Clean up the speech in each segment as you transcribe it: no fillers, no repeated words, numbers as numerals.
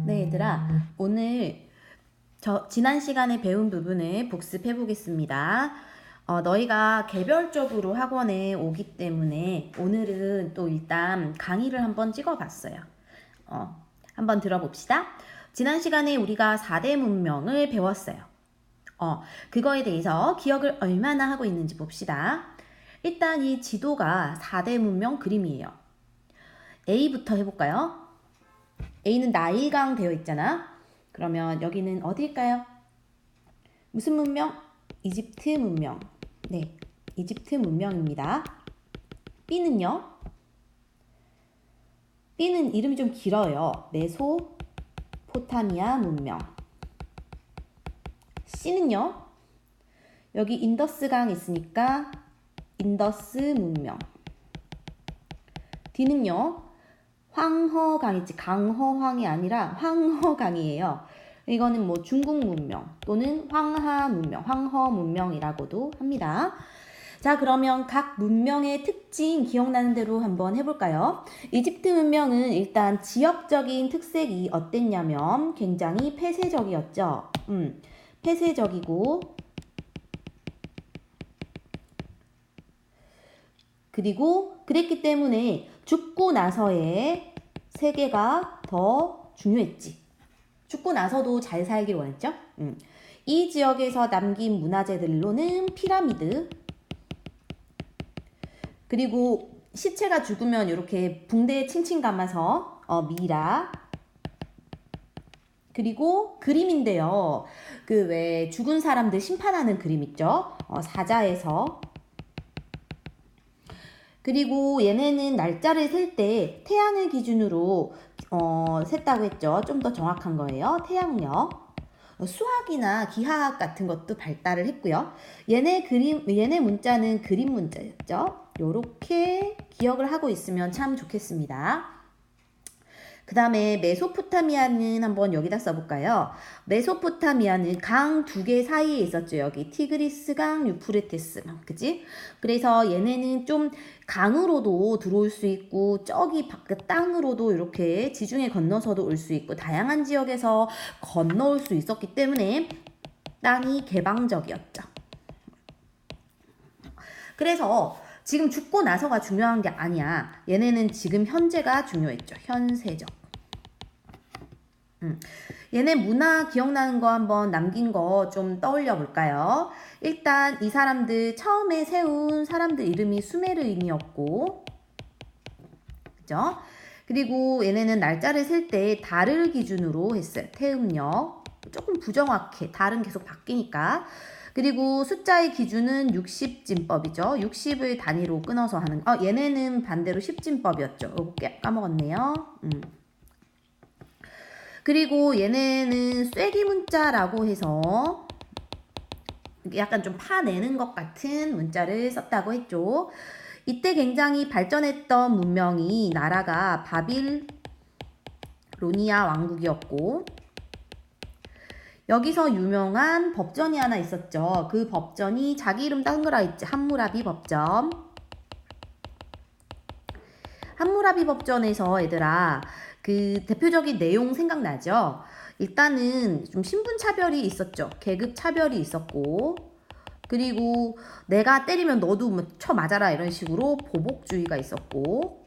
네, 얘들아. 오늘 지난 시간에 배운 부분을 복습해 보겠습니다. 너희가 개별적으로 학원에 오기 때문에 오늘은 또 일단 강의를 한번 찍어 봤어요. 한번 들어봅시다. 지난 시간에 우리가 4대 문명을 배웠어요. 그거에 대해서 기억을 얼마나 하고 있는지 봅시다. 일단 이 지도가 4대 문명 그림이에요. A부터 해볼까요? A는 나일강 되어 있잖아. 그러면 여기는 어디일까요? 무슨 문명? 이집트 문명. 네, 이집트 문명입니다. B는요? B는 이름이 좀 길어요. 메소포타미아 문명. C는요? 여기 인더스강 있으니까 인더스 문명. D는요? 황허강 있지. 강허황이 아니라 황허강이에요. 이거는 뭐 중국 문명 또는 황하 문명, 황허 문명이라고도 합니다. 자, 그러면 각 문명의 특징 기억나는 대로 한번 해볼까요? 이집트 문명은 일단 지역적인 특색이 어땠냐면 굉장히 폐쇄적이었죠. 폐쇄적이고 그리고 그랬기 때문에 죽고 나서의 세계가 더 중요했지. 죽고 나서도 잘 살길 원했죠. 이 지역에서 남긴 문화재들로는 피라미드, 그리고 시체가 죽으면 이렇게 붕대에 칭칭 감아서 미라, 그리고 그림인데요. 그 왜 죽은 사람들 심판하는 그림 있죠. 사자에서. 그리고 얘네는 날짜를 셀 때 태양을 기준으로 셌다고 했죠. 좀 더 정확한 거예요. 태양력. 수학이나 기하학 같은 것도 발달을 했고요. 얘네 문자는 그림 문자였죠. 요렇게 기억을 하고 있으면 참 좋겠습니다. 그 다음에 메소포타미아는 한번 여기다 써볼까요? 메소포타미아는 강 두 개 사이에 있었죠. 여기 티그리스강, 유프레테스강, 그치? 그래서 얘네는 좀 강으로도 들어올 수 있고 저기 밖에 땅으로도 이렇게 지중해 건너서도 올 수 있고 다양한 지역에서 건너올 수 있었기 때문에 땅이 개방적이었죠. 그래서 지금 죽고 나서가 중요한 게 아니야. 얘네는 지금 현재가 중요했죠. 현세적. 얘네 문화 기억나는 거 한번 남긴 거 좀 떠올려 볼까요? 일단 이 사람들 처음에 세운 사람들 이름이 수메르인이었고, 그죠? 그리고 얘네는 날짜를 셀 때 달을 기준으로 했어요. 태음력. 조금 부정확해. 달은 계속 바뀌니까. 그리고 숫자의 기준은 60진법이죠. 60을 단위로 끊어서 하는. 얘네는 반대로 10진법이었죠. 이거 까먹었네요. 그리고 얘네는 쐐기 문자라고 해서 약간 좀 파내는 것 같은 문자를 썼다고 했죠. 이때 굉장히 발전했던 문명이 나라가 바빌로니아 왕국이었고, 여기서 유명한 법전이 하나 있었죠. 그 법전이 자기 이름 딴거라 있지. 함무라비 법전. 함무라비 법전에서 얘들아 그 대표적인 내용 생각나죠? 일단은 좀 신분 차별이 있었죠. 계급 차별이 있었고, 그리고 내가 때리면 너도 뭐 쳐 맞아라 이런 식으로 보복주의가 있었고,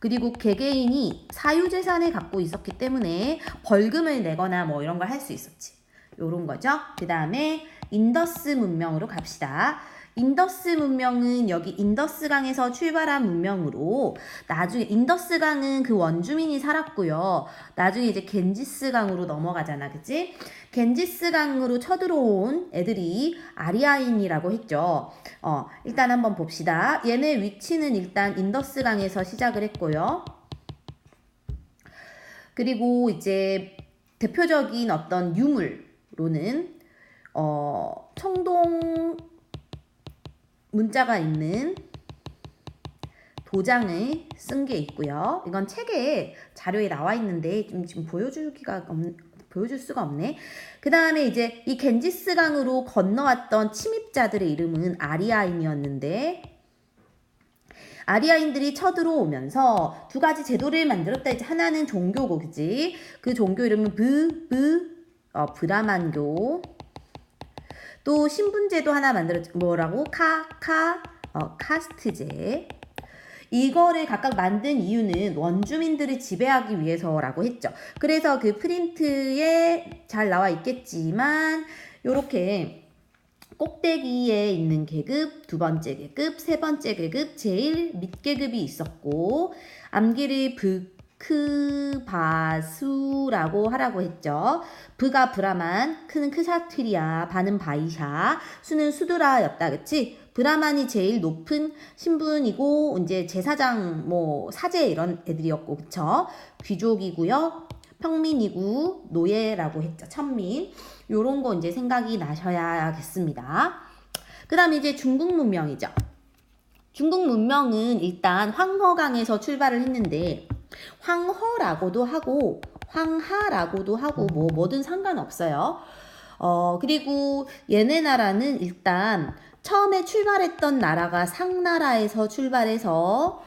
그리고 개개인이 사유재산을 갖고 있었기 때문에 벌금을 내거나 뭐 이런 걸 할 수 있었지. 요런 거죠. 그 다음에 인더스 문명으로 갑시다. 인더스 문명은 여기 인더스강에서 출발한 문명으로 나중에 인더스강은 그 원주민이 살았고요. 나중에 이제 겐지스강으로 넘어가잖아. 그치? 겐지스강으로 쳐들어온 애들이 아리아인이라고 했죠. 일단 한번 봅시다. 얘네 위치는 일단 인더스강에서 시작을 했고요. 그리고 이제 대표적인 어떤 유물로는 청동 문자가 있는 도장을 쓴 게 있고요. 이건 책에 자료에 나와 있는데 지금 보여줄 수가 없네. 그 다음에 이제 이 겐지스강으로 건너왔던 침입자들의 이름은 아리아인이었는데, 아리아인들이 쳐들어오면서 두 가지 제도를 만들었다. 이제 하나는 종교고, 그지? 그 종교 이름은 브라만교. 또 신분제도 하나 만들었죠. 뭐라고? 카스트제. 이거를 각각 만든 이유는 원주민들을 지배하기 위해서라고 했죠. 그래서 그 프린트에 잘 나와 있겠지만 요렇게 꼭대기에 있는 계급, 두 번째 계급, 세 번째 계급, 제일 밑계급이 있었고 암기를 브크바수라고 하라고 했죠. 브가 브라만, 크는 크사트리아, 바는 바이샤, 수는 수드라였다. 그치? 브라만이 제일 높은 신분이고 이제 제사장 뭐 사제 이런 애들이었고 그쵸? 귀족이고요. 평민이고 노예라고 했죠. 천민. 요런 거 이제 생각이 나셔야겠습니다. 그 다음에 이제 중국 문명이죠. 중국 문명은 일단 황허강에서 출발을 했는데 황허라고도 하고 황하라고도 하고 뭐든 상관없어요. 그리고 얘네 나라는 일단 처음에 출발했던 나라가 상나라에서 출발해서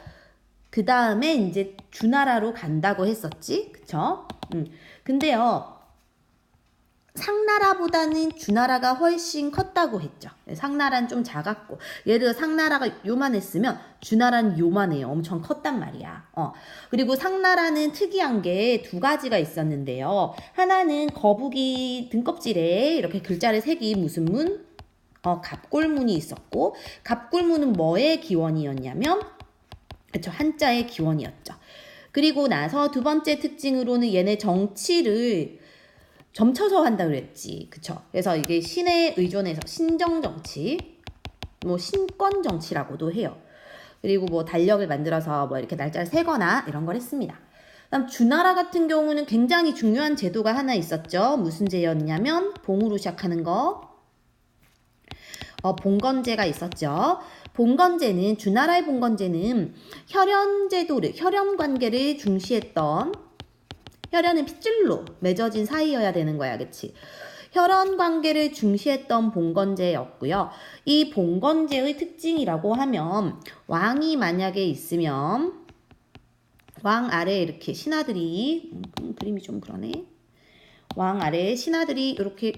그 다음에 이제 주나라로 간다고 했었지. 그쵸? 근데요. 상나라보다는 주나라가 훨씬 컸다고 했죠. 상나라는 좀 작았고 예를 들어 상나라가 요만했으면 주나라는 요만해요. 엄청 컸단 말이야. 그리고 상나라는 특이한 게 두 가지가 있었는데요. 하나는 거북이 등껍질에 이렇게 글자를 새긴 무슨 문? 갑골문이 있었고 갑골문은 뭐의 기원이었냐면 그쵸, 한자의 기원이었죠. 그리고 나서 두 번째 특징으로는 얘네 정치를 점쳐서 한다 그랬지. 그쵸? 그래서 이게 신에 의존해서 신정정치, 뭐 신권정치라고도 해요. 그리고 뭐 달력을 만들어서 뭐 이렇게 날짜를 세거나 이런 걸 했습니다. 그다음 주나라 같은 경우는 굉장히 중요한 제도가 하나 있었죠. 무슨 제였냐면 봉으로 시작하는 거. 봉건제가 있었죠. 봉건제는 주나라의 봉건제는 혈연제도를 혈연 관계를 중시했던 혈연은 핏줄로 맺어진 사이여야 되는 거야. 그치? 혈연 관계를 중시했던 봉건제였고요. 이 봉건제의 특징이라고 하면 왕이 만약에 있으면 왕 아래에 이렇게 신하들이 그림이 좀 그러네. 왕 아래에 신하들이 이렇게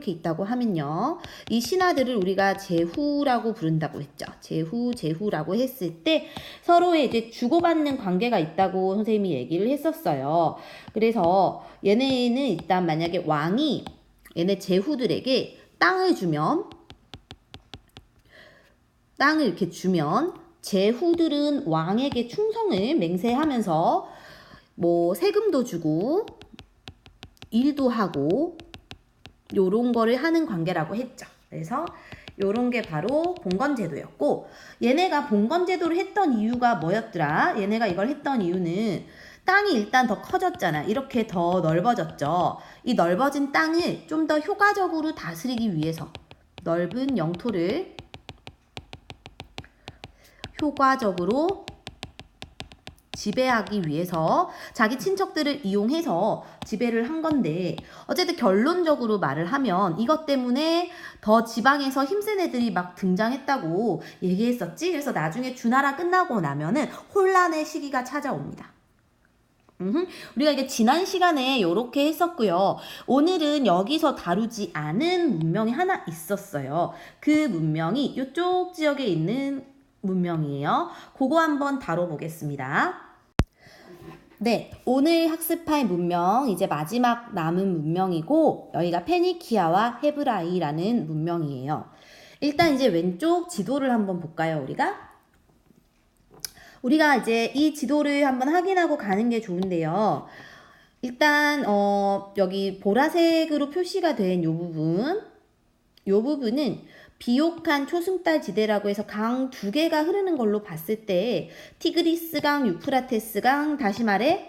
있다고 하면요. 이 신하들을 우리가 제후라고 부른다고 했죠. 제후라고 했을 때 서로의 이제 주고받는 관계가 있다고 선생님이 얘기를 했었어요. 그래서 얘네는 일단 만약에 왕이 얘네 제후들에게 땅을 이렇게 주면 제후들은 왕에게 충성을 맹세하면서 뭐 세금도 주고 일도 하고 요런 거를 하는 관계라고 했죠. 그래서 요런 게 바로 봉건제도였고 얘네가 봉건제도를 했던 이유가 뭐였더라? 얘네가 이걸 했던 이유는 땅이 일단 더 커졌잖아. 이렇게 더 넓어졌죠. 이 넓어진 땅을 좀 더 효과적으로 다스리기 위해서 넓은 영토를 효과적으로 지배하기 위해서 자기 친척들을 이용해서 지배를 한 건데 어쨌든 결론적으로 말을 하면 이것 때문에 더 지방에서 힘센 애들이 막 등장했다고 얘기했었지. 그래서 나중에 주나라 끝나고 나면은 혼란의 시기가 찾아옵니다. 우리가 이제 지난 시간에 이렇게 했었고요. 오늘은 여기서 다루지 않은 문명이 하나 있었어요. 그 문명이 이쪽 지역에 있는 문명이에요. 그거 한번 다뤄보겠습니다. 네, 오늘 학습할 문명 이제 마지막 남은 문명이고 여기가 페니키아와 헤브라이라는 문명이에요. 일단 이제 왼쪽 지도를 한번 볼까요, 우리가 이제 이 지도를 한번 확인하고 가는 게 좋은데요. 일단 여기 보라색으로 표시가 된 요 부분은 비옥한 초승달 지대라고 해서 강 두 개가 흐르는 걸로 봤을 때 티그리스강, 유프라테스강, 다시 말해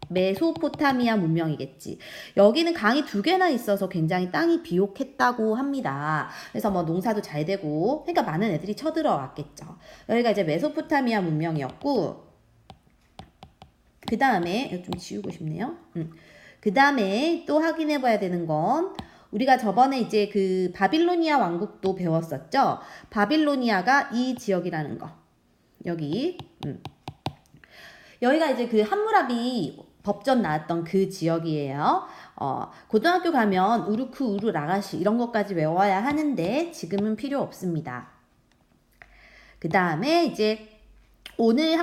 메소포타미아 문명이겠지. 여기는 강이 두 개나 있어서 굉장히 땅이 비옥했다고 합니다. 그래서 뭐 농사도 잘 되고 그러니까 많은 애들이 쳐들어왔겠죠. 여기가 이제 메소포타미아 문명이었고 그 다음에 좀 지우고 싶네요. 그 다음에 또 확인해 봐야 되는 건 우리가 저번에 이제 그 바빌로니아 왕국도 배웠었죠. 바빌로니아가 이 지역이라는 거. 여기. 여기가 이제 그 함무라비 법전 나왔던 그 지역이에요. 고등학교 가면 우르크 우르 라가시 이런 것까지 외워야 하는데 지금은 필요 없습니다. 그 다음에 이제 오늘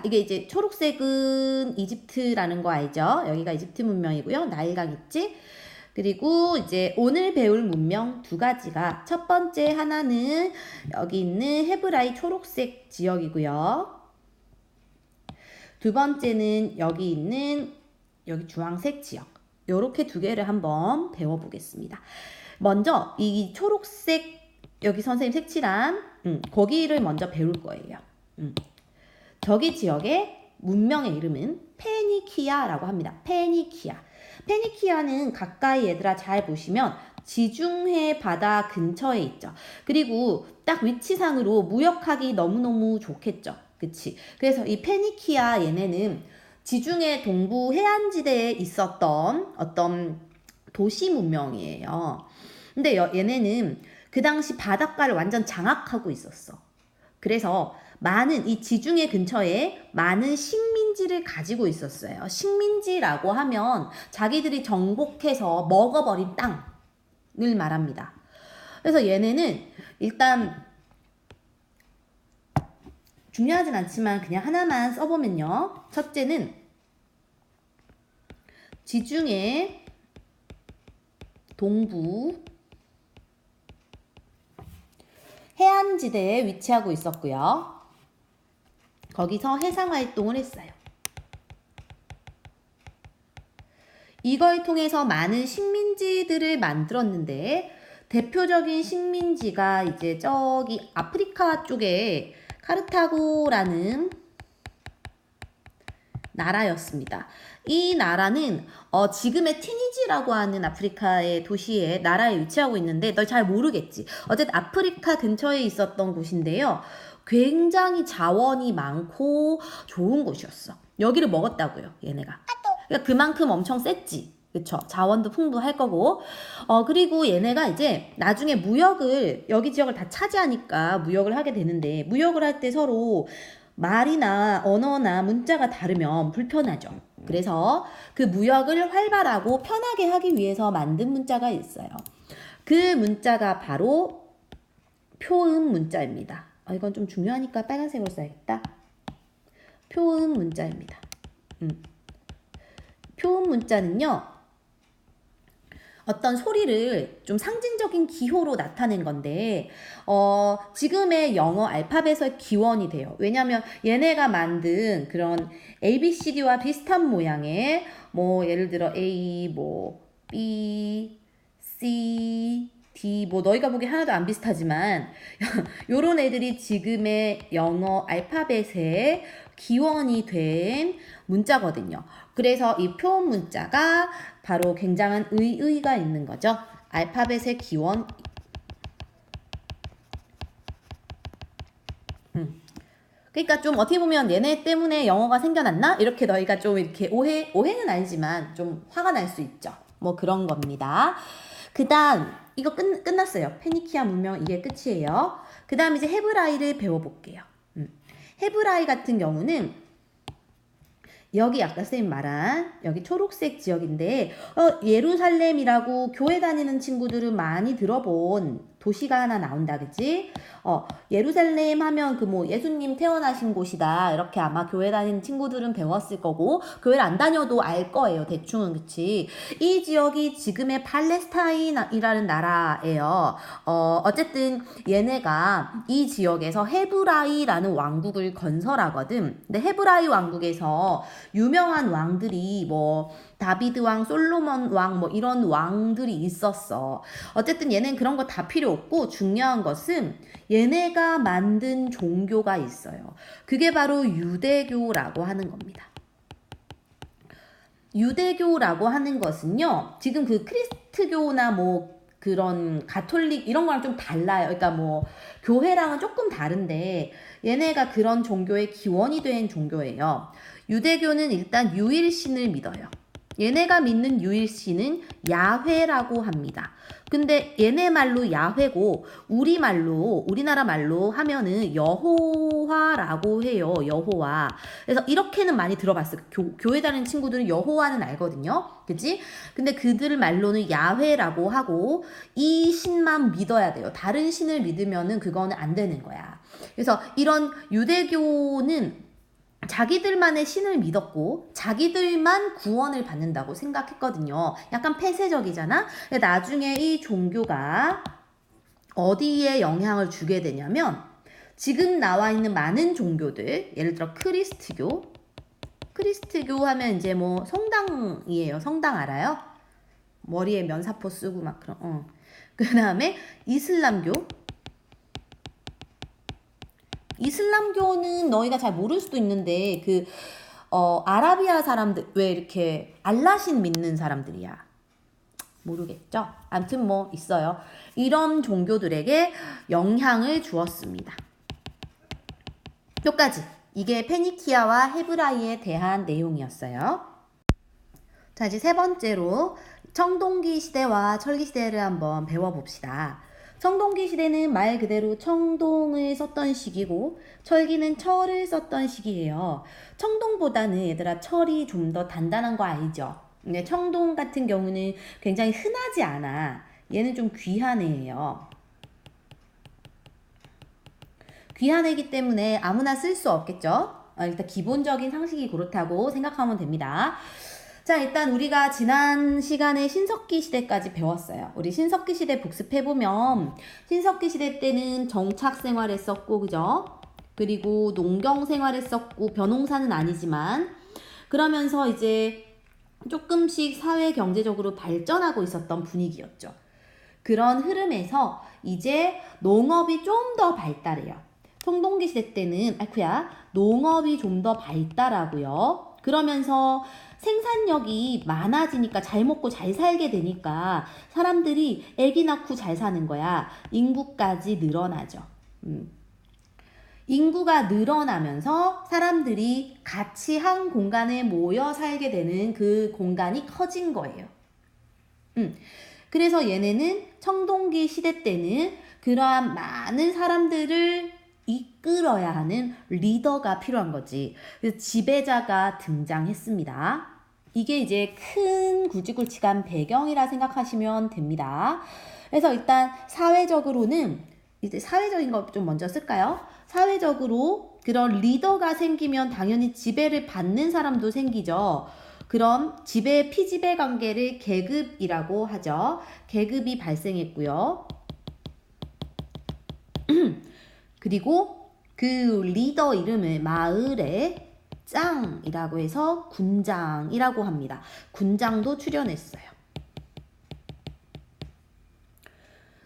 이게 이제 초록색은 이집트라는 거 알죠? 여기가 이집트 문명이고요. 나일강 있지? 그리고 이제 오늘 배울 문명 두 가지가 첫 번째 하나는 여기 있는 헤브라이 초록색 지역이고요. 두 번째는 여기 있는 여기 주황색 지역. 요렇게 두 개를 한번 배워보겠습니다. 먼저 이 초록색 여기 선생님 색칠한 거기를 먼저 배울 거예요. 저기 지역의 문명의 이름은 페니키아라고 합니다. 페니키아. 페니키아는 가까이 얘들아 잘 보시면 지중해 바다 근처에 있죠. 그리고 딱 위치상으로 무역하기 너무너무 좋겠죠. 그치? 그래서 이 페니키아 얘네는 지중해 동부 해안지대에 있었던 어떤 도시 문명이에요. 근데 얘네는 그 당시 바닷가를 완전 장악하고 있었어. 그래서 많은 이 지중해 근처에 많은 식민지를 가지고 있었어요. 식민지라고 하면 자기들이 정복해서 먹어버린 땅을 말합니다. 그래서 얘네는 일단 중요하진 않지만 그냥 하나만 써보면요. 첫째는 지중해 동부 해안지대에 위치하고 있었고요. 거기서 해상활동을 했어요. 이걸 통해서 많은 식민지들을 만들었는데 대표적인 식민지가 이제 저기 아프리카 쪽에 카르타고라는 나라였습니다. 이 나라는 지금의 튀니지라고 하는 아프리카의 도시에 나라에 위치하고 있는데 너 잘 모르겠지. 어쨌든 아프리카 근처에 있었던 곳인데요. 굉장히 자원이 많고 좋은 곳이었어. 여기를 먹었다고요, 얘네가. 그러니까 그만큼 엄청 셌지. 그쵸? 자원도 풍부할 거고. 그리고 얘네가 이제 나중에 무역을, 여기 지역을 다 차지하니까 무역을 하게 되는데, 무역을 할 때 서로 말이나 언어나 문자가 다르면 불편하죠. 그래서 그 무역을 활발하고 편하게 하기 위해서 만든 문자가 있어요. 그 문자가 바로 표음 문자입니다. 이건 좀 중요하니까 빨간색으로 써야겠다. 표음 문자입니다. 표음 문자는요. 어떤 소리를 좀 상징적인 기호로 나타낸 건데 지금의 영어 알파벳의 기원이 돼요. 왜냐하면 얘네가 만든 그런 ABCD와 비슷한 모양의 뭐 예를 들어 A, 뭐 B, C, D 뭐 너희가 보기 하나도 안 비슷하지만 요런 애들이 지금의 영어 알파벳의 기원이 된 문자거든요. 그래서 이 표음 문자가 바로 굉장한 의의가 있는 거죠. 알파벳의 기원. 그러니까 좀 어떻게 보면 얘네 때문에 영어가 생겨났나? 이렇게 너희가 좀 이렇게 오해는 아니지만 좀 화가 날 수 있죠. 뭐 그런 겁니다. 그 다음 이거 끝났어요. 페니키아 문명 이게 끝이에요. 그 다음 이제 헤브라이를 배워볼게요. 헤브라이 같은 경우는 여기 아까 선생님 말한 여기 초록색 지역인데 예루살렘이라고 교회 다니는 친구들은 많이 들어본 도시가 하나 나온다, 그치? 예루살렘 하면 그 뭐 예수님 태어나신 곳이다 이렇게 아마 교회 다니는 친구들은 배웠을 거고 교회를 안 다녀도 알 거예요, 대충은. 그치? 이 지역이 지금의 팔레스타인이라는 나라예요. 어쨌든 얘네가 이 지역에서 헤브라이라는 왕국을 건설하거든. 근데 헤브라이 왕국에서 유명한 왕들이 뭐 다비드 왕, 솔로몬 왕 뭐 이런 왕들이 있었어. 어쨌든 얘는 그런 거 다 필요 없고 중요한 것은 얘네가 만든 종교가 있어요. 그게 바로 유대교라고 하는 겁니다. 유대교라고 하는 것은요. 지금 그 크리스트교나 뭐 그런 가톨릭 이런 거랑 좀 달라요. 그러니까 뭐 교회랑은 조금 다른데 얘네가 그런 종교의 기원이 된 종교예요. 유대교는 일단 유일신을 믿어요. 얘네가 믿는 유일신은 야훼라고 합니다. 근데 얘네 말로 야훼고 우리나라 말로 하면은 여호와라고 해요. 여호와. 그래서 이렇게는 많이 들어봤어요. 교회 다니는 친구들은 여호와는 알거든요. 그치? 근데 그들 말로는 야훼라고 하고 이 신만 믿어야 돼요. 다른 신을 믿으면은 그거는 안 되는 거야. 그래서 이런 유대교는 자기들만의 신을 믿었고 자기들만 구원을 받는다고 생각했거든요. 약간 폐쇄적이잖아. 나중에 이 종교가 어디에 영향을 주게 되냐면 지금 나와 있는 많은 종교들, 예를 들어 크리스트교 하면 이제 뭐 성당이에요. 성당 알아요? 머리에 면사포 쓰고 막 그런. 그 다음에 이슬람교는 너희가 잘 모를 수도 있는데 아라비아 사람들 왜 이렇게 알라신 믿는 사람들이야. 모르겠죠? 아무튼 뭐 있어요. 이런 종교들에게 영향을 주었습니다. 여기까지. 이게 페니키아와 헤브라이에 대한 내용이었어요. 자, 이제 세 번째로 청동기 시대와 철기 시대를 한번 배워봅시다. 청동기 시대는 말 그대로 청동을 썼던 시기고 철기는 철을 썼던 시기예요. 청동보다는 얘들아 철이 좀 더 단단한 거 알죠? 근데 청동 같은 경우는 굉장히 흔하지 않아. 얘는 좀 귀한 애예요. 귀한 애기 때문에 아무나 쓸 수 없겠죠? 일단 기본적인 상식이 그렇다고 생각하면 됩니다. 자, 일단 우리가 지난 시간에 신석기 시대까지 배웠어요. 우리 신석기 시대 복습해보면 신석기 시대 때는 정착 생활했었고, 그죠? 그리고 농경 생활했었고, 벼농사는 아니지만 그러면서 이제 조금씩 사회 경제적으로 발전하고 있었던 분위기였죠. 그런 흐름에서 이제 농업이 좀 더 발달해요. 청동기 시대 때는 농업이 좀 더 발달하고요. 그러면서 생산력이 많아지니까 잘 먹고 잘 살게 되니까 사람들이 애기 낳고 잘 사는 거야. 인구까지 늘어나죠. 인구가 늘어나면서 사람들이 같이 한 공간에 모여 살게 되는 그 공간이 커진 거예요. 그래서 얘네는 청동기 시대 때는 그러한 많은 사람들을 이끌어야 하는 리더가 필요한 거지. 그래서 지배자가 등장했습니다. 이게 이제 큰 굵직굵직한 배경이라 생각하시면 됩니다. 그래서 일단 사회적으로는 이제 사회적인 거 좀 먼저 쓸까요? 사회적으로 그런 리더가 생기면 당연히 지배를 받는 사람도 생기죠. 그럼 지배 피지배 관계를 계급이라고 하죠. 계급이 발생했고요. 그리고 그 리더 이름을 마을의 짱이라고 해서 군장이라고 합니다. 군장도 출연했어요.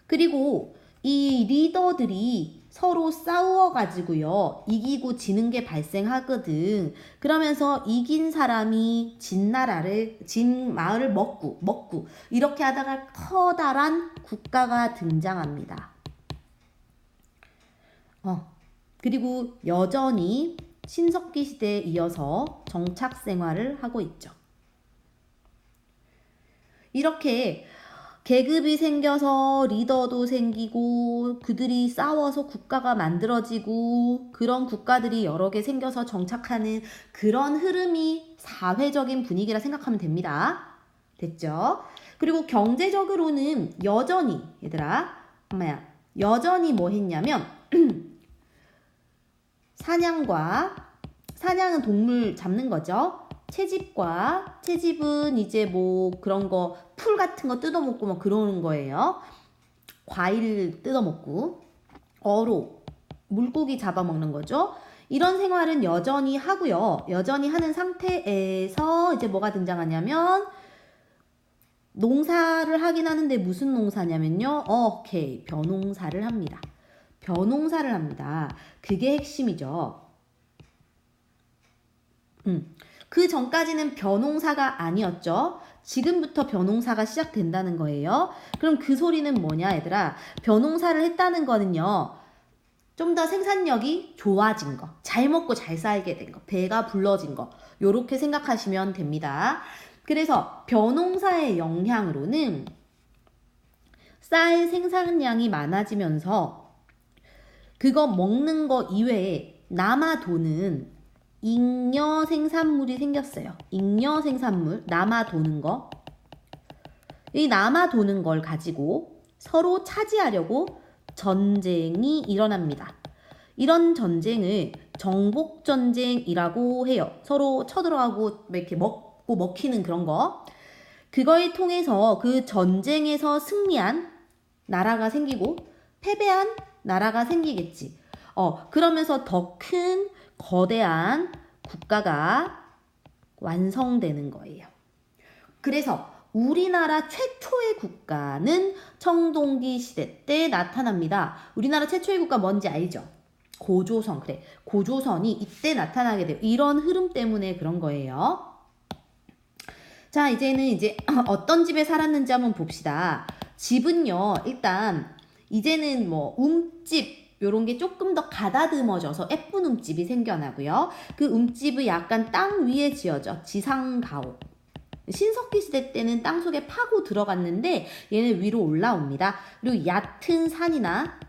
그리고 이 리더들이 서로 싸워가지고요. 이기고 지는 게 발생하거든. 그러면서 이긴 사람이 진 마을을 먹고 이렇게 하다가 커다란 국가가 등장합니다. 그리고 여전히 신석기 시대에 이어서 정착 생활을 하고 있죠. 이렇게 계급이 생겨서 리더도 생기고 그들이 싸워서 국가가 만들어지고 그런 국가들이 여러 개 생겨서 정착하는 그런 흐름이 사회적인 분위기라 생각하면 됩니다. 됐죠? 그리고 경제적으로는 여전히 여전히 뭐 했냐면 사냥은 동물 잡는 거죠. 채집은 이제 뭐 그런 거 풀 같은 거 뜯어먹고 뭐 그러는 거예요. 과일 뜯어먹고 어로 물고기 잡아먹는 거죠. 이런 생활은 여전히 하고요. 여전히 하는 상태에서 이제 뭐가 등장하냐면 농사를 하긴 하는데 무슨 농사냐면요. 벼농사를 합니다. 벼농사를 합니다. 그게 핵심이죠. 그 전까지는 벼농사가 아니었죠. 지금부터 벼농사가 시작된다는 거예요. 그럼 그 소리는 뭐냐 얘들아. 벼농사를 했다는 거는요. 좀 더 생산력이 좋아진 거. 잘 먹고 잘 살게 된 거. 배가 불러진 거. 요렇게 생각하시면 됩니다. 그래서 벼농사의 영향으로는 쌀 생산량이 많아지면서 그거 먹는 거 이외에 남아도는 잉여 생산물이 생겼어요. 잉여 생산물, 남아도는 거. 이 남아도는 걸 가지고 서로 차지하려고 전쟁이 일어납니다. 이런 전쟁을 정복전쟁이라고 해요. 서로 쳐들어가고 이렇게 먹고 먹히는 그런 거. 그걸 통해서 그 전쟁에서 승리한 나라가 생기고 패배한 나라가 생기겠지. 그러면서 더 큰 거대한 국가가 완성되는 거예요. 그래서 우리나라 최초의 국가는 청동기 시대 때 나타납니다. 우리나라 최초의 국가 뭔지 알죠? 고조선. 그래. 고조선이 이때 나타나게 돼요. 이런 흐름 때문에 그런 거예요. 자, 이제는 어떤 집에 살았는지 한번 봅시다. 집은요, 일단 이제는 뭐 움집 요런 게 조금 더 가다듬어져서 예쁜 움집이 생겨나고요. 그 움집이 약간 땅 위에 지어져. 지상가옥. 신석기 시대 때는 땅 속에 파고 들어갔는데 얘는 위로 올라옵니다. 그리고 얕은 산이나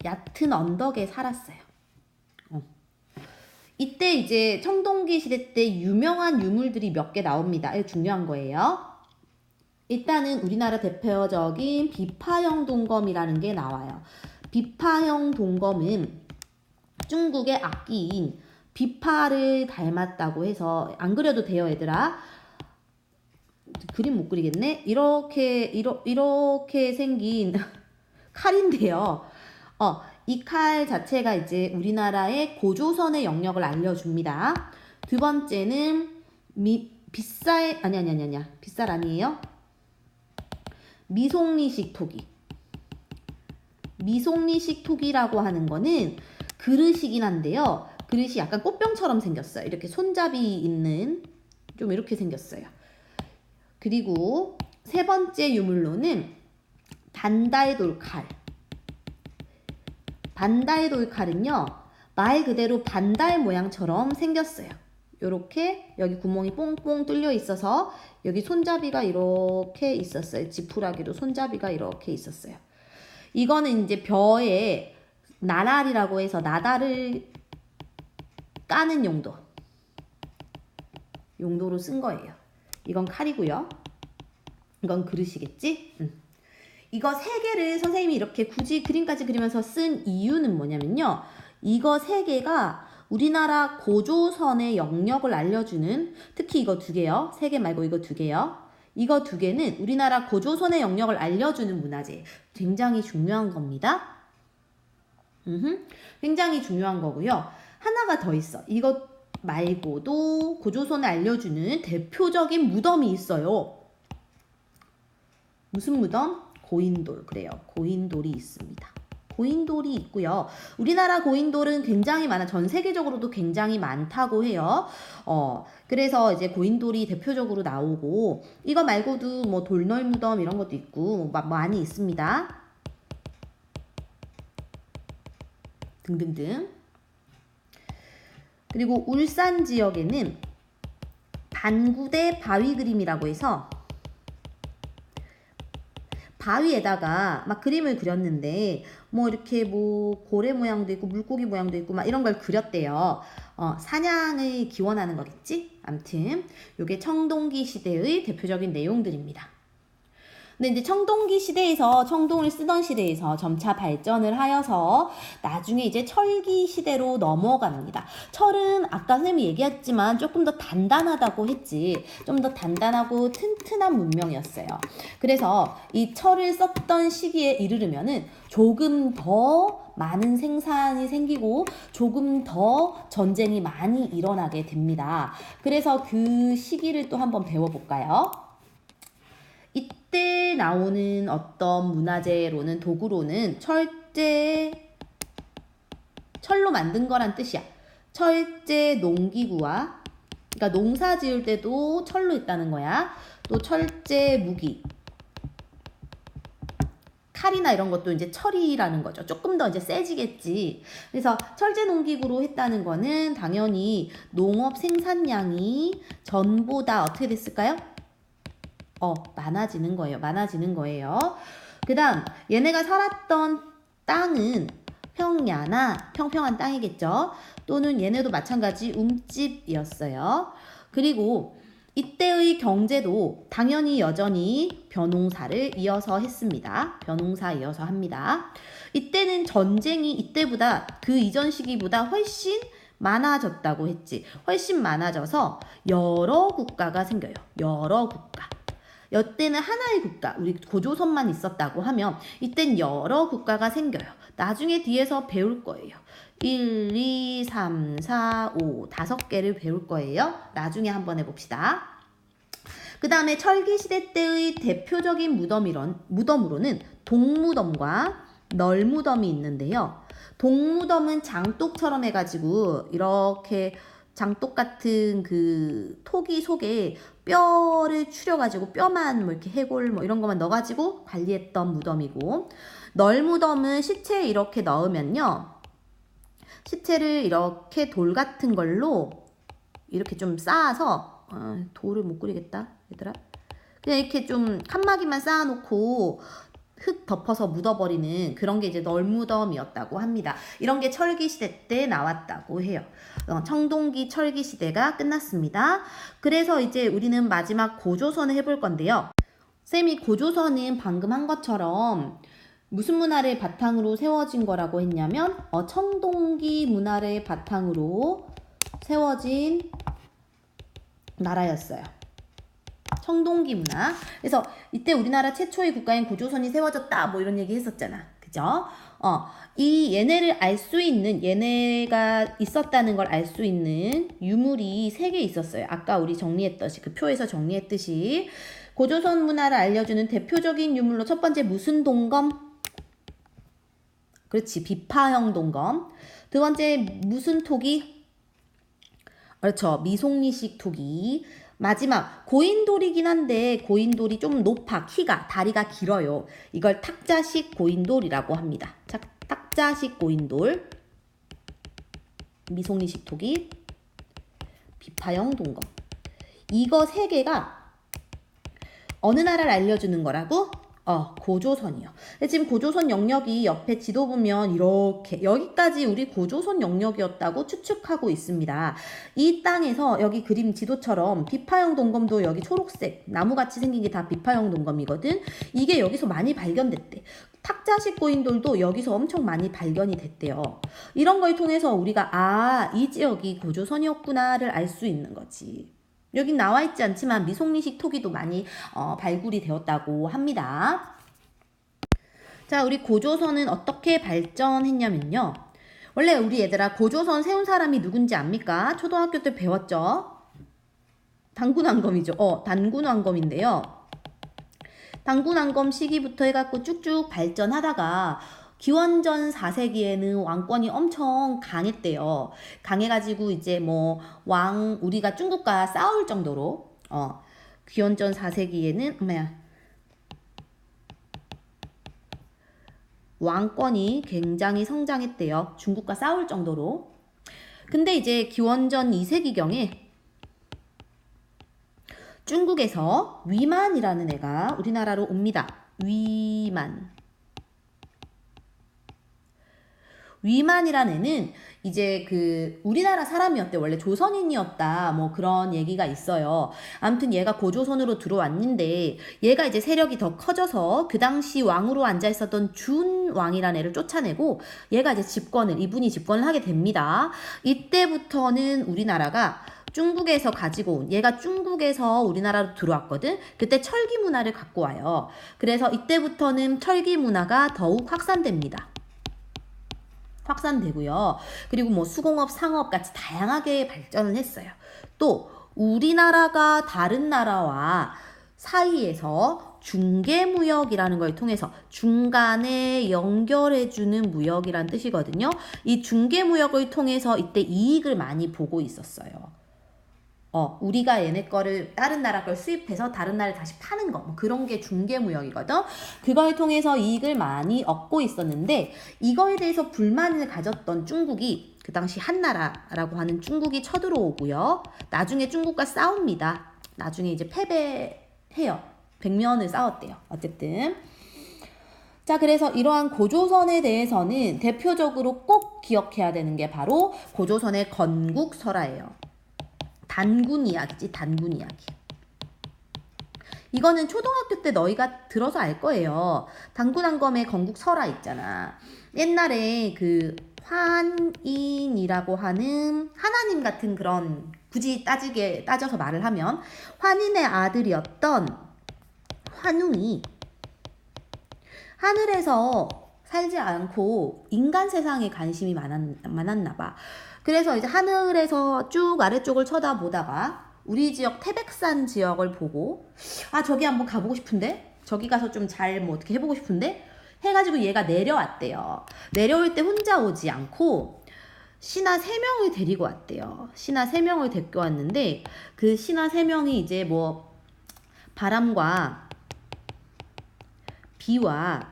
얕은 언덕에 살았어요. 이때 이제 청동기 시대 때 유명한 유물들이 몇 개 나옵니다. 이거 중요한 거예요. 일단은 우리나라 대표적인 비파형 동검이라는 게 나와요. 비파형 동검은 중국의 악기인 비파를 닮았다고 해서 안 그려도 돼요, 얘들아. 그림 못 그리겠네. 이렇게 생긴 칼인데요. 이 칼 자체가 이제 우리나라의 고조선의 영역을 알려줍니다. 두 번째는 빗살 아니에요. 미송리식 토기. 미송리식 토기라고 하는 거는 그릇이긴 한데요. 그릇이 약간 꽃병처럼 생겼어요. 이렇게 손잡이 있는 좀 이렇게 생겼어요. 그리고 세 번째 유물로는 반달돌 칼. 반달돌 칼은요, 말 그대로 반달 모양처럼 생겼어요. 요렇게 여기 구멍이 뽕뽕 뚫려 있어서 여기 손잡이가 이렇게 있었어요. 지푸라기로 손잡이가 이렇게 있었어요. 이거는 이제 벼에 나랄이라고 해서 나달을 까는 용도로 쓴 거예요. 이건 칼이고요. 이건 그릇이겠지? 이거 세 개를 선생님이 이렇게 굳이 그림까지 그리면서 쓴 이유는 뭐냐면요. 이거 세 개가 우리나라 고조선의 영역을 알려주는, 특히 이거 두 개요. 세 개 말고 이거 두 개요. 이거 두 개는 우리나라 고조선의 영역을 알려주는 문화재. 굉장히 중요한 겁니다. 굉장히 중요한 거고요. 하나가 더 있어. 이것 말고도 고조선을 알려주는 대표적인 무덤이 있어요. 무슨 무덤? 고인돌. 그래요. 고인돌이 있습니다. 고인돌이 있고요. 우리나라 고인돌은 굉장히 많아. 전 세계적으로도 굉장히 많다고 해요. 그래서 이제 고인돌이 대표적으로 나오고, 이거 말고도 뭐 돌널 무덤 이런 것도 있고 많이 있습니다. 등등등. 그리고 울산 지역에는 반구대 바위 그림이라고 해서 바위에다가 막 그림을 그렸는데 뭐 이렇게 뭐 고래 모양도 있고 물고기 모양도 있고 막 이런 걸 그렸대요. 사냥을 기원하는 거겠지? 암튼 요게 청동기 시대의 대표적인 내용들입니다. 근데 이제 청동기 시대에서 청동을 쓰던 시대에서 점차 발전을 하여서 나중에 이제 철기 시대로 넘어갑니다. 철은 아까 선생님이 얘기했지만 조금 더 단단하다고 했지. 좀 더 단단하고 튼튼한 문명이었어요. 그래서 이 철을 썼던 시기에 이르르면은 조금 더 많은 생산이 생기고 조금 더 전쟁이 많이 일어나게 됩니다. 그래서 그 시기를 또 한번 배워볼까요? 이때 나오는 어떤 문화재로는 도구로는 철로 만든 거란 뜻이야. 철제 농기구와, 그러니까 농사 지을 때도 철로 있다는 거야. 또 철제 무기, 칼이나 이런 것도 이제 철이라는 거죠. 조금 더 이제 세지겠지. 그래서 철제 농기구로 했다는 거는 당연히 농업 생산량이 전보다 어떻게 됐을까요? 많아지는 거예요. 많아지는 거예요. 그 다음, 얘네가 살았던 땅은 평야나 평평한 땅이겠죠. 또는 얘네도 마찬가지 움집이었어요. 그리고 이때의 경제도 당연히 여전히 벼농사를 이어서 했습니다. 벼농사 이어서 합니다. 이때는 전쟁이 이때보다 그 이전 시기보다 훨씬 많아졌다고 했지. 훨씬 많아져서 여러 국가가 생겨요. 여러 국가. 이때는 하나의 국가, 우리 고조선만 있었다고 하면 이땐 여러 국가가 생겨요. 나중에 뒤에서 배울 거예요. 1, 2, 3, 4, 5, 5개를 배울 거예요. 나중에 한번 해봅시다. 그 다음에 철기시대 때의 대표적인 무덤으로는 동무덤과 널무덤이 있는데요. 동무덤은 장독처럼 해가지고 이렇게 장독 같은 그 토기 속에 뼈를 추려가지고 뼈만 뭐 이렇게 해골 뭐 이런 것만 넣어가지고 관리했던 무덤이고, 널무덤은 시체 이렇게 넣으면요, 시체를 이렇게 돌 같은 걸로 이렇게 좀 쌓아서 돌을 못 그리겠다 얘들아. 그냥 이렇게 좀 칸막이만 쌓아놓고 흙 덮어서 묻어버리는 그런 게 이제 널무덤이었다고 합니다. 이런 게 철기시대 때 나왔다고 해요. 청동기 철기시대가 끝났습니다. 그래서 이제 우리는 마지막 고조선을 해볼 건데요. 쌤이 고조선은 방금 한 것처럼 무슨 문화를 바탕으로 세워진 거라고 했냐면 청동기 문화를 바탕으로 세워진 나라였어요. 청동기 문화. 그래서 이때 우리나라 최초의 국가인 고조선이 세워졌다 뭐 이런 얘기 했었잖아. 그죠? 이 얘네를 알 수 있는, 얘네가 있었다는 걸 알 수 있는 유물이 3개 있었어요. 아까 우리 정리했듯이, 그 표에서 정리했듯이 고조선 문화를 알려주는 대표적인 유물로 첫 번째 무슨 동검? 그렇지, 비파형 동검. 두 번째 무슨 토기? 그렇죠, 미송리식 토기. 마지막 고인돌이긴 한데 고인돌이 좀 높아, 키가, 다리가 길어요. 이걸 탁자식 고인돌이라고 합니다. 탁자식 고인돌, 미송리식 토기, 비파형 동검. 이거 3개가 어느 나라를 알려주는 거라고? 고조선이요. 근데 지금 고조선 영역이 옆에 지도 보면 이렇게 여기까지 우리 고조선 영역이었다고 추측하고 있습니다. 이 땅에서 여기 그림 지도처럼 비파형 동검도 여기 초록색 나무같이 생긴 게 다 비파형 동검이거든. 이게 여기서 많이 발견됐대. 탁자식 고인돌도 여기서 엄청 많이 발견이 됐대요. 이런 걸 통해서 우리가 이 지역이 고조선이었구나를 알 수 있는 거지. 여긴 나와 있지 않지만 미송리식 토기도 많이 발굴이 되었다고 합니다. 자, 우리 고조선은 어떻게 발전했냐면요. 원래 우리 얘들아 고조선 세운 사람이 누군지 압니까? 초등학교 때 배웠죠? 단군왕검이죠. 단군왕검인데요. 단군왕검 시기부터 해갖고 쭉쭉 발전하다가 기원전 4세기에는 왕권이 엄청 강했대요. 강해가지고 이제 우리가 중국과 싸울 정도로, 기원전 4세기에는, 왕권이 굉장히 성장했대요. 중국과 싸울 정도로. 근데 이제 기원전 2세기경에 중국에서 위만이라는 애가 우리나라로 옵니다. 위만이라는 애는 이제 우리나라 사람이었대. 원래 조선인이었다. 뭐 그런 얘기가 있어요. 아무튼 얘가 고조선으로 들어왔는데 얘가 이제 세력이 더 커져서 그 당시 왕으로 앉아 있었던 준왕이라는 애를 쫓아내고 얘가 이제 이분이 집권을 하게 됩니다. 이때부터는 우리나라가 중국에서 가지고 온, 얘가 중국에서 우리나라로 들어왔거든. 그때 철기 문화를 갖고 와요. 그래서 이때부터는 철기 문화가 더욱 확산되고요. 그리고 수공업, 상업 같이 다양하게 발전을 했어요. 또 우리나라가 다른 나라와 사이에서 중개무역이라는 걸 통해서 중간에 연결해주는 무역이란 뜻이거든요. 이 중개무역을 통해서 이때 이익을 많이 보고 있었어요. 우리가 얘네 거를 다른 나라 걸 수입해서 다른 나라에 다시 파는 거, 뭐 그런 게 중개무역이거든. 그걸 통해서 이익을 많이 얻고 있었는데 이거에 대해서 불만을 가졌던 중국이 그 당시 한나라라고 하는 중국이 쳐들어오고요. 나중에 중국과 싸웁니다. 나중에 이제 패배해요. 백년을 싸웠대요. 어쨌든. 자, 그래서 이러한 고조선에 대해서는 대표적으로 꼭 기억해야 되는 게 바로 고조선의 건국설화예요. 단군 이야기지, 단군 이야기. 이거는 초등학교 때 너희가 들어서 알 거예요. 단군한검의 건국설화 있잖아. 옛날에 그 환인이라고 하는 하나님 같은 그런, 굳이 따져서 말을 하면 환인의 아들이었던 환웅이 하늘에서 살지 않고 인간 세상에 관심이 많았나 봐. 그래서 이제 하늘에서 쭉 아래쪽을 쳐다보다가 우리 지역 태백산 지역을 보고 저기 한번 가보고 싶은데, 저기 가서 좀 잘 뭐 어떻게 해보고 싶은데 해가지고 얘가 내려왔대요. 내려올 때 혼자 오지 않고 신하 3명을 데리고 왔대요. 신하 3명을 데리고 왔는데 그 신하 3명이 이제 뭐 바람과 비와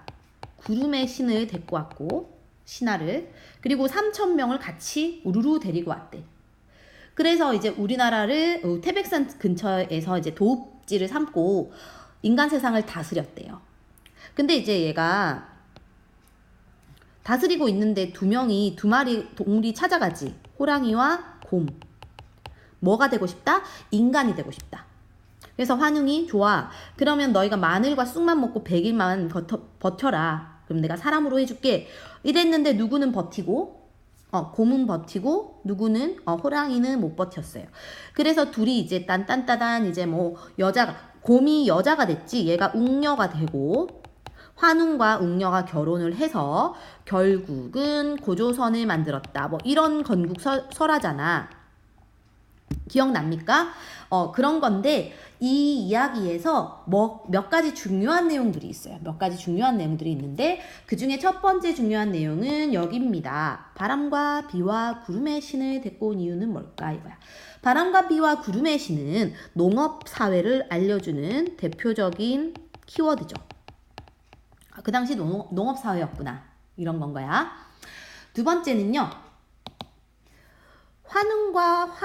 구름의 신을 데리고 왔고, 신하를, 그리고 3,000명을 같이 우르르 데리고 왔대. 그래서 이제 우리나라를 태백산 근처에서 이제 도읍지를 삼고 인간 세상을 다스렸대요. 근데 이제 얘가 다스리고 있는데 두 마리 동물이 찾아가지. 호랑이와 곰. 뭐가 되고 싶다? 인간이 되고 싶다. 그래서 환웅이 좋아. 그러면 너희가 마늘과 쑥만 먹고 100일만 버텨라. 그럼 내가 사람으로 해줄게. 이랬는데 누구는 버티고, 곰은 버티고, 누구는, 호랑이는 못 버텼어요. 그래서 둘이 이제 딴딴따단 이제 뭐 곰이 여자가 됐지. 얘가 웅녀가 되고, 환웅과 웅녀가 결혼을 해서 결국은 고조선을 만들었다. 뭐 이런 건국설화잖아. 기억납니까? 그런 건데 이 이야기에서 몇 가지 중요한 내용들이 있어요. 몇 가지 중요한 내용들이 있는데 그 중에 첫 번째 중요한 내용은 여기입니다. 바람과 비와 구름의 신을 데리고 온 이유는 뭘까 이거야. 바람과 비와 구름의 신은 농업 사회를 알려주는 대표적인 키워드죠. 그 당시 농업 사회였구나. 이런 건 거야. 두 번째는요. 환웅과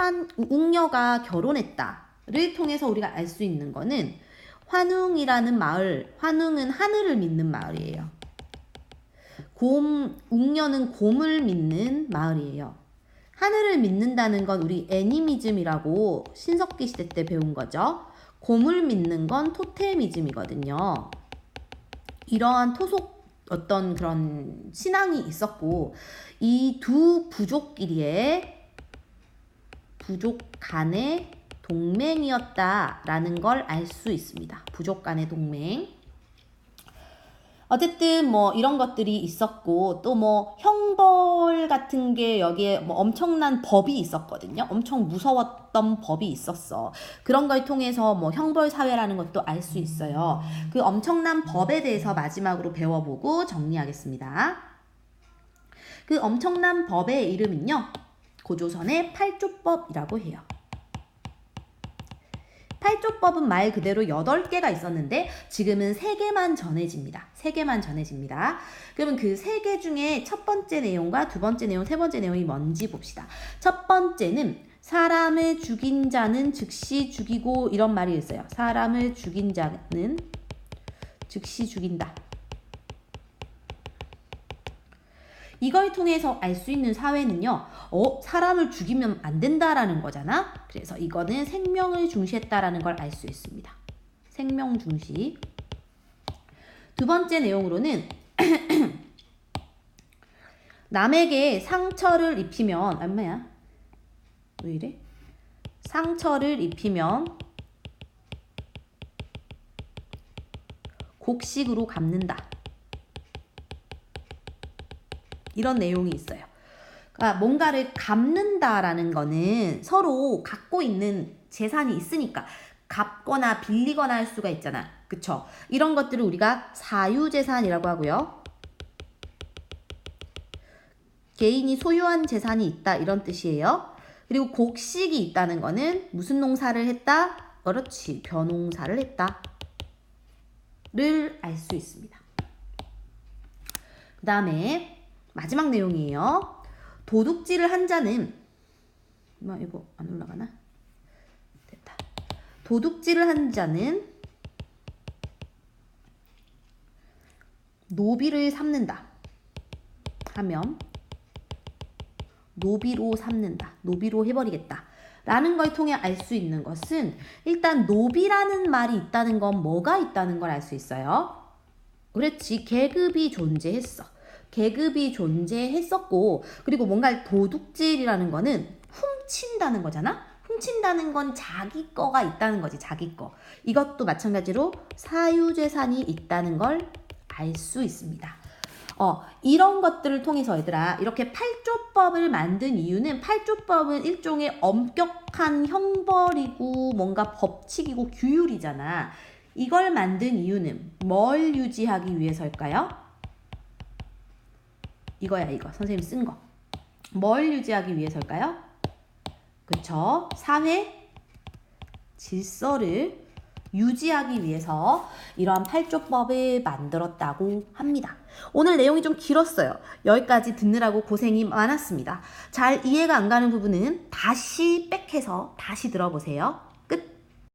웅녀가 결혼했다를 통해서 우리가 알 수 있는 거는 환웅이라는 마을, 환웅은 하늘을 믿는 마을이에요. 웅녀는 곰을 믿는 마을이에요. 하늘을 믿는다는 건 우리 애니미즘이라고 신석기 시대 때 배운 거죠. 곰을 믿는 건 토테미즘이거든요. 이러한 어떤 그런 신앙이 있었고 이 두 부족 간의 동맹이었다라는 걸 알 수 있습니다. 부족 간의 동맹. 어쨌든 뭐 이런 것들이 있었고 또 뭐 형벌 같은 게 여기에 뭐 엄청난 법이 있었거든요. 엄청 무서웠던 법이 있었어. 그런 걸 통해서 뭐 형벌 사회라는 것도 알 수 있어요. 그 엄청난 법에 대해서 마지막으로 배워보고 정리하겠습니다. 그 엄청난 법의 이름은요. 고조선의 팔조법이라고 해요. 팔조법은 말 그대로 8개가 있었는데 지금은 3개만 전해집니다. 3개만 전해집니다. 그러면 그 3개 중에 첫 번째 내용과 두 번째 내용, 세 번째 내용이 뭔지 봅시다. 첫 번째는 사람을 죽인 자는 즉시 죽이고 이런 말이 있어요. 사람을 죽인 자는 즉시 죽인다. 이걸 통해서 알 수 있는 사회는요. 사람을 죽이면 안 된다라는 거잖아. 그래서 이거는 생명을 중시했다라는 걸 알 수 있습니다. 생명 중시. 두 번째 내용으로는 남에게 상처를 입히면 얼마야? 왜 이래? 상처를 입히면 곡식으로 갚는다. 이런 내용이 있어요. 그러니까 뭔가를 갚는다라는 거는 서로 갖고 있는 재산이 있으니까 갚거나 빌리거나 할 수가 있잖아. 그쵸? 이런 것들을 우리가 사유재산이라고 하고요. 개인이 소유한 재산이 있다 이런 뜻이에요. 그리고 곡식이 있다는 거는 무슨 농사를 했다? 그렇지, 벼농사를 했다. 를 알 수 있습니다. 그 다음에 마지막 내용이에요. 도둑질을 한 자는, 이거 안 올라가나? 됐다. 도둑질을 한 자는 노비를 삼는다 하면 노비로 삼는다, 노비로 해버리겠다 라는 걸 통해 알 수 있는 것은, 일단 노비라는 말이 있다는 건 뭐가 있다는 걸 알 수 있어요. 그렇지, 계급이 존재했어. 계급이 존재했었고, 그리고 뭔가 도둑질이라는 거는 훔친다는 거잖아. 훔친다는 건 자기 거가 있다는 거지, 자기 거. 이것도 마찬가지로 사유재산이 있다는 걸 알 수 있습니다. 이런 것들을 통해서 얘들아, 이렇게 8조법을 만든 이유는, 8조법은 일종의 엄격한 형벌이고 뭔가 법칙이고 규율이잖아. 이걸 만든 이유는 뭘 유지하기 위해서일까요? 이거야, 이거. 선생님 쓴 거. 뭘 유지하기 위해서일까요? 그쵸? 사회 질서를 유지하기 위해서 이러한 8조법을 만들었다고 합니다. 오늘 내용이 좀 길었어요. 여기까지 듣느라고 고생이 많았습니다. 잘 이해가 안 가는 부분은 다시 백해서 다시 들어보세요.